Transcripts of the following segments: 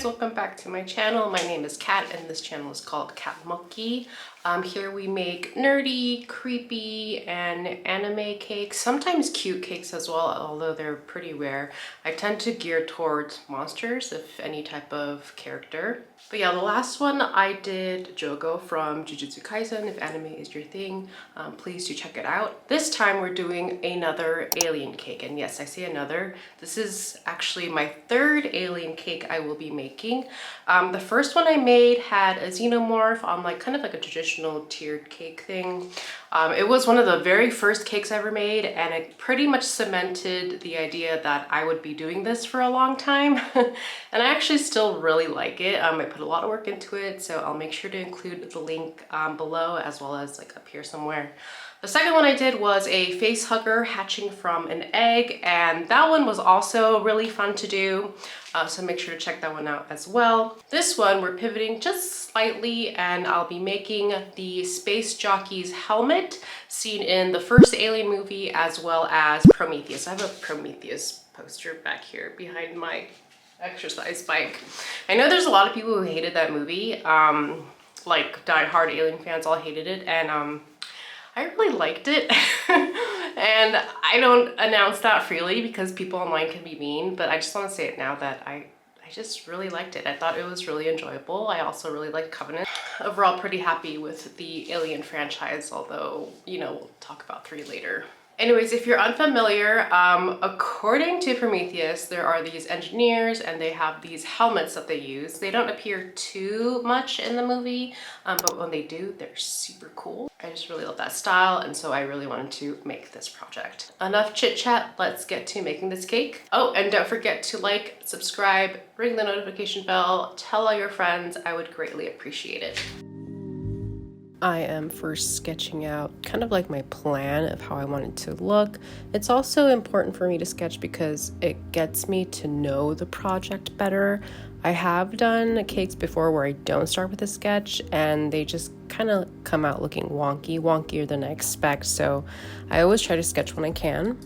guys, welcome back to my channel. My name is Kat and this channel is called Kat Monkey. Here we make nerdy, creepy, and anime cakes, sometimes cute cakes as well, although they're pretty rare. I tend to gear towards monsters, if any type of character. But yeah, the last one I did Jogo from Jujutsu Kaisen. If anime is your thing, please do check it out. This time we're doing another alien cake, and yes, I say another. This is actually my third alien cake I will be making. The first one I made had a xenomorph on kind of like a traditional tiered cake thing. It was one of the very first cakes I ever made, and it pretty much cemented the idea that I would be doing this for a long time. And I actually still really like it. I put a lot of work into it, so I'll make sure to include the link below as well as up here somewhere. The second one I did was a face hugger hatching from an egg, and that one was also really fun to do. So make sure to check that one out as well. This one we're pivoting just slightly, and I'll be making the Space Jockey's helmet seen in the first Alien movie as well as Prometheus. I have a Prometheus poster back here behind my exercise bike. I know there's a lot of people who hated that movie, like die-hard Alien fans all hated it, and I really liked it. And I don't announce that freely because people online can be mean, but I just want to say it now that I just really liked it. I thought it was really enjoyable. I also really liked Covenant. Overall, pretty happy with the Alien franchise, although, we'll talk about 3 later. Anyways, if you're unfamiliar, according to Prometheus, there are these engineers and they have these helmets that they use. They don't appear too much in the movie, but when they do, they're super cool. I just really love that style, and so I really wanted to make this project. Enough chit chat, let's get to making this cake. Oh, and don't forget to like, subscribe, ring the notification bell, tell all your friends. I would greatly appreciate it. I am first sketching out kind of like my plan of how I want it to look. It's also important for me to sketch because it gets me to know the project better. I have done cakes before where I don't start with a sketch and they just kind of come out looking wonkier than I expect. So I always try to sketch when I can.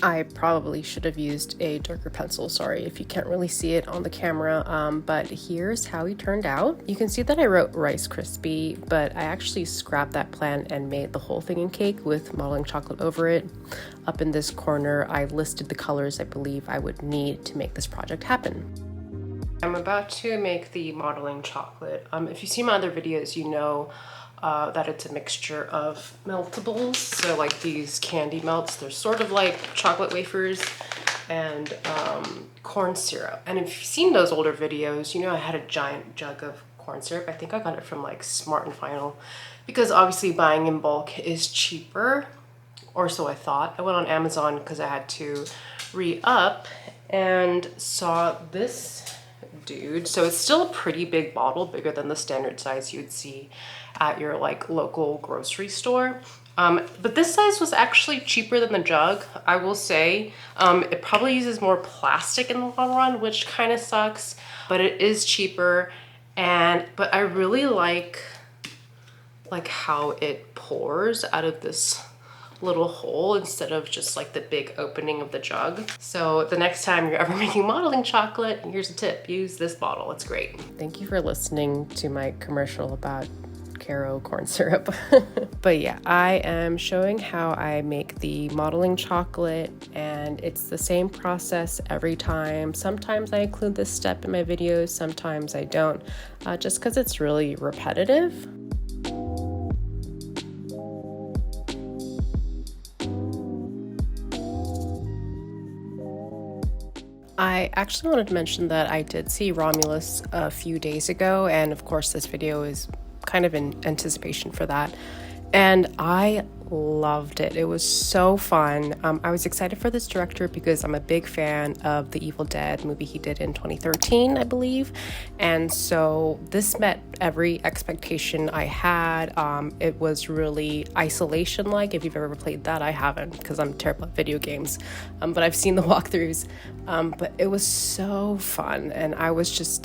I probably should have used a darker pencil, sorry if you can't really see it on the camera, but here's how he turned out. You can see that I wrote Rice Krispie, but I actually scrapped that plan and made the whole thing in cake with modeling chocolate over it. Up in this corner, I listed the colors I believe I would need to make this project happen. I'm about to make the modeling chocolate. If you see my other videos, you know that it's a mixture of meltables, so like these candy melts, they're sort of like chocolate wafers, and corn syrup. And if you've seen those older videos, you know I had a giant jug of corn syrup. I think I got it from Smart and Final, because obviously buying in bulk is cheaper, or so I thought. I went on Amazon because I had to re-up and saw this dude. So it's still a pretty big bottle, bigger than the standard size you'd see at your local grocery store. But this size was actually cheaper than the jug, I will say. It probably uses more plastic in the long run, which kind of sucks, but it is cheaper. But I really like how it pours out of this little hole instead of just the big opening of the jug. So the next time you're ever making modeling chocolate, here's a tip: use this bottle. It's great. Thank you for listening to my commercial about Caro corn syrup. But yeah, I am showing how I make the modeling chocolate, and it's the same process every time. Sometimes I include this step in my videos, sometimes I don't, just because it's really repetitive. I actually wanted to mention that I did see Romulus a few days ago, and of course this video is kind of in anticipation for that. And I loved it. It was so fun. I was excited for this director because I'm a big fan of the Evil Dead movie he did in 2013, I believe. And so this met every expectation I had. It was really isolation-like. If you've ever played that, I haven't because I'm terrible at video games. But I've seen the walkthroughs. But it was so fun. And I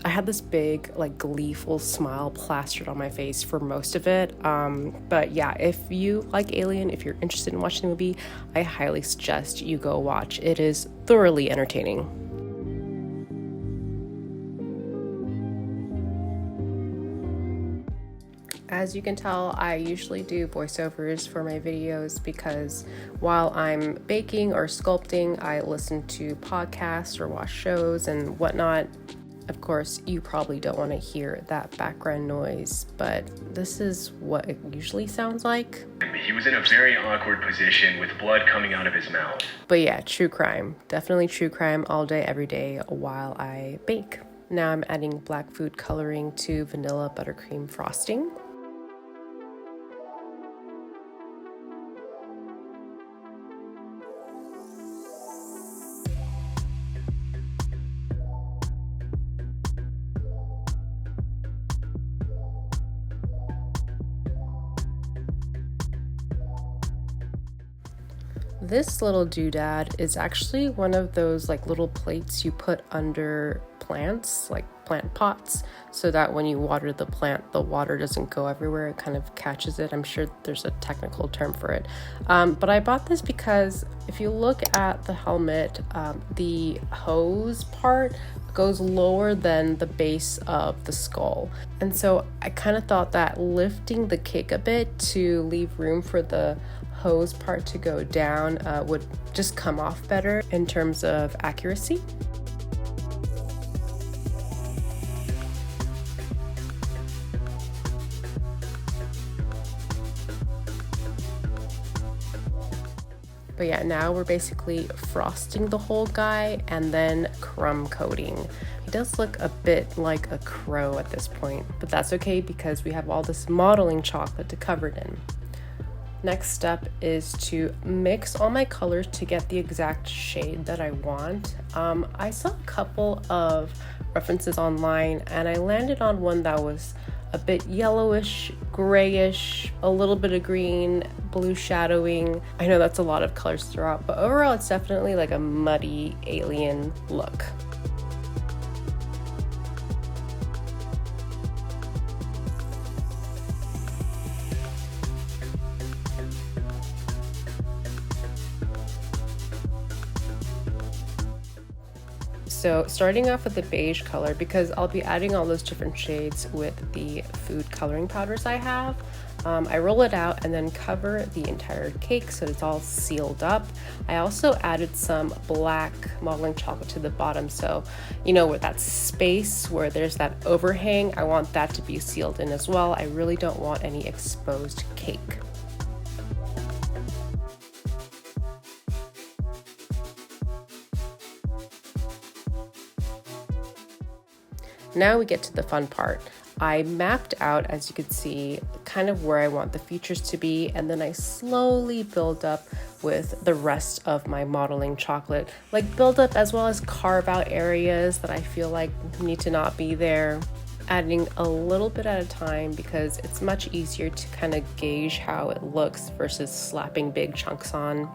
had this big, like, gleeful smile plastered on my face for most of it. But yeah, if you like Alien, if you're interested in watching the movie, I highly suggest you go watch. It is thoroughly entertaining. As you can tell, I usually do voiceovers for my videos because while I'm baking or sculpting, I listen to podcasts or watch shows and whatnot. Of course, you probably don't want to hear that background noise, but this is what it usually sounds like. He was in a very awkward position with blood coming out of his mouth. But yeah, true crime. Definitely true crime all day, every day while I bake. Now I'm adding black food coloring to vanilla buttercream frosting. This little doodad is actually one of those like little plates you put under plants, like plant pots, so that when you water the plant, the water doesn't go everywhere. It kind of catches it. I'm sure there's a technical term for it. But I bought this because if you look at the helmet, the hose part goes lower than the base of the skull. And so I kind of thought that lifting the cake a bit to leave room for the hose part to go down would just come off better in terms of accuracy. But yeah, now we're basically frosting the whole guy and then crumb coating. He does look a bit like a crow at this point, but that's okay because we have all this modeling chocolate to cover it in. Next step is to mix all my colors to get the exact shade that I want. I saw a couple of references online and I landed on one that was a bit yellowish, grayish, a little bit of green, blue shadowing. I know that's a lot of colors throughout, but overall it's definitely like a muddy alien look. So starting off with the beige color, because I'll be adding all those different shades with the food coloring powders I have. I roll it out and then cover the entire cake so it's all sealed up. I also added some black modeling chocolate to the bottom, so you know, with that space where there's that overhang, I want that to be sealed in as well. I really don't want any exposed cake. Now we get to the fun part. I mapped out, as you can see, kind of where I want the features to be, and then I slowly build up with the rest of my modeling chocolate. Like build up as well as carve out areas that I feel like need to not be there. Adding a little bit at a time because it's much easier to kind of gauge how it looks versus slapping big chunks on.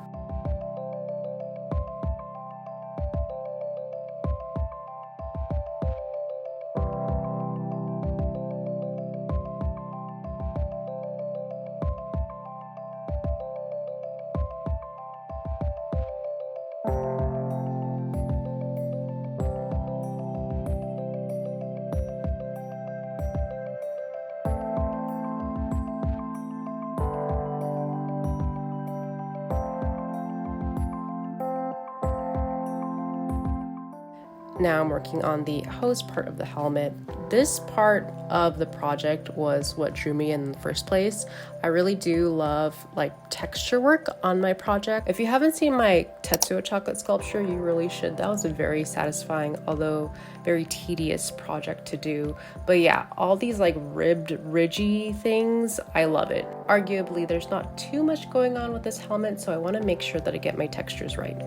now I'm working on the hose part of the helmet. This part of the project was what drew me in the first place. I really do love like texture work on my project. If you haven't seen my Tetsuo chocolate sculpture, you really should. That was a very satisfying, although very tedious project to do. But yeah, all these like ribbed, ridgy things, I love it. Arguably, there's not too much going on with this helmet, so I want to make sure that I get my textures right.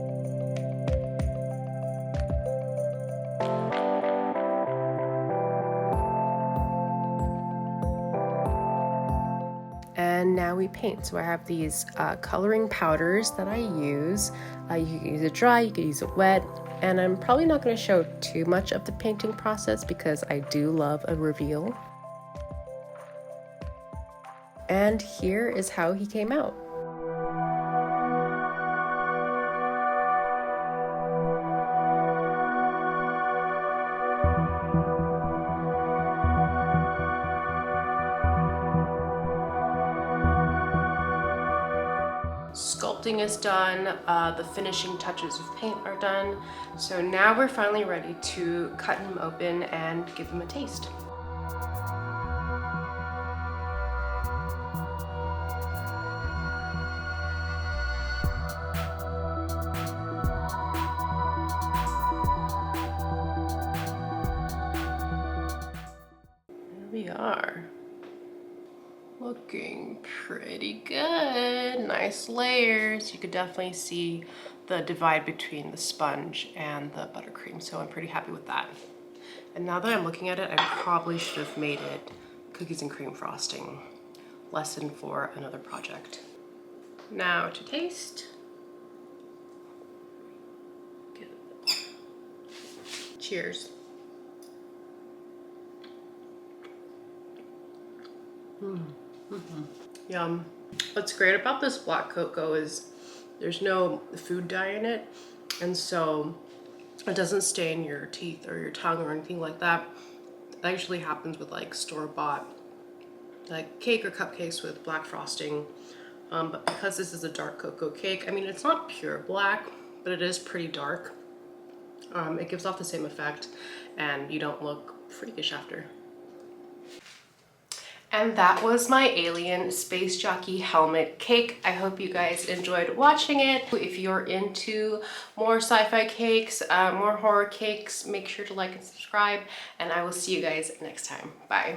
And now we paint. So I have these coloring powders that I use. You can use it dry, you can use it wet, and I'm probably not going to show too much of the painting process because I do love a reveal. And here is how he came out. Sculpting is done, the finishing touches of paint are done, so now we're finally ready to cut him open and give him a taste. Here we are. Looking pretty good. Nice layers. You could definitely see the divide between the sponge and the buttercream, so I'm pretty happy with that. And now that I'm looking at it, I probably should have made it cookies and cream frosting. Lesson for another project. Now to taste. Cheers. Yum. What's great about this black cocoa is there's no food dye in it, and so it doesn't stain your teeth or your tongue or anything like that. That usually happens with like store-bought like cake or cupcakes with black frosting, but because this is a dark cocoa cake, I mean it's not pure black, but it is pretty dark. It gives off the same effect and you don't look freakish after. And that was my alien space jockey helmet cake. I hope you guys enjoyed watching it. If you're into more sci-fi cakes, more horror cakes, make sure to like and subscribe, and I will see you guys next time. Bye.